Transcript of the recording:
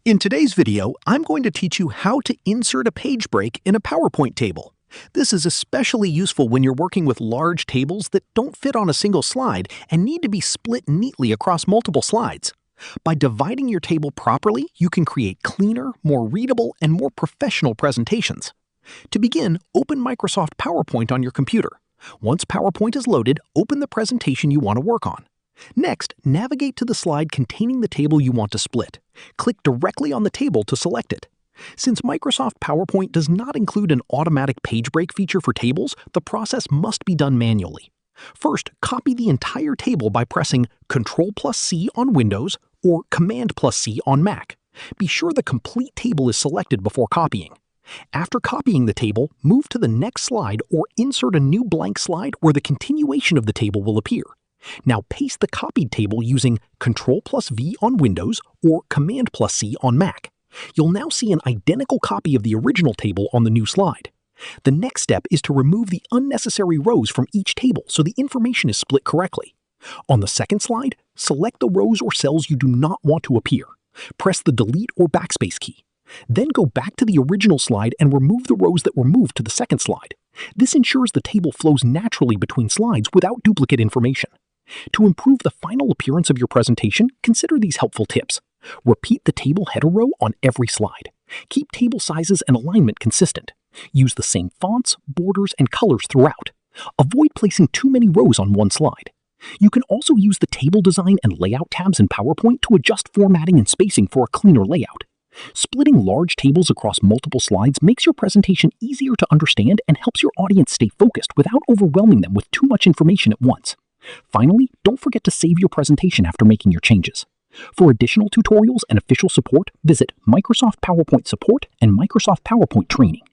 In today's video, I'm going to teach you how to insert a page break in a PowerPoint table. This is especially useful when you're working with large tables that don't fit on a single slide and need to be split neatly across multiple slides. By dividing your table properly, you can create cleaner, more readable, and more professional presentations. To begin, open Microsoft PowerPoint on your computer. Once PowerPoint is loaded, open the presentation you want to work on. Next, navigate to the slide containing the table you want to split. Click directly on the table to select it. Since Microsoft PowerPoint does not include an automatic page break feature for tables, the process must be done manually. First, copy the entire table by pressing Ctrl+C on Windows or Command+C on Mac. Be sure the complete table is selected before copying. After copying the table, move to the next slide or insert a new blank slide where the continuation of the table will appear. Now paste the copied table using Ctrl+V on Windows or Command+C on Mac. You'll now see an identical copy of the original table on the new slide. The next step is to remove the unnecessary rows from each table so the information is split correctly. On the second slide, select the rows or cells you do not want to appear. Press the Delete or Backspace key. Then go back to the original slide and remove the rows that were moved to the second slide. This ensures the table flows naturally between slides without duplicate information. To improve the final appearance of your presentation, consider these helpful tips. Repeat the table header row on every slide. Keep table sizes and alignment consistent. Use the same fonts, borders, and colors throughout. Avoid placing too many rows on one slide. You can also use the table design and layout tabs in PowerPoint to adjust formatting and spacing for a cleaner layout. Splitting large tables across multiple slides makes your presentation easier to understand and helps your audience stay focused without overwhelming them with too much information at once. Finally, don't forget to save your presentation after making your changes. For additional tutorials and official support, visit Microsoft PowerPoint Support and Microsoft PowerPoint Training.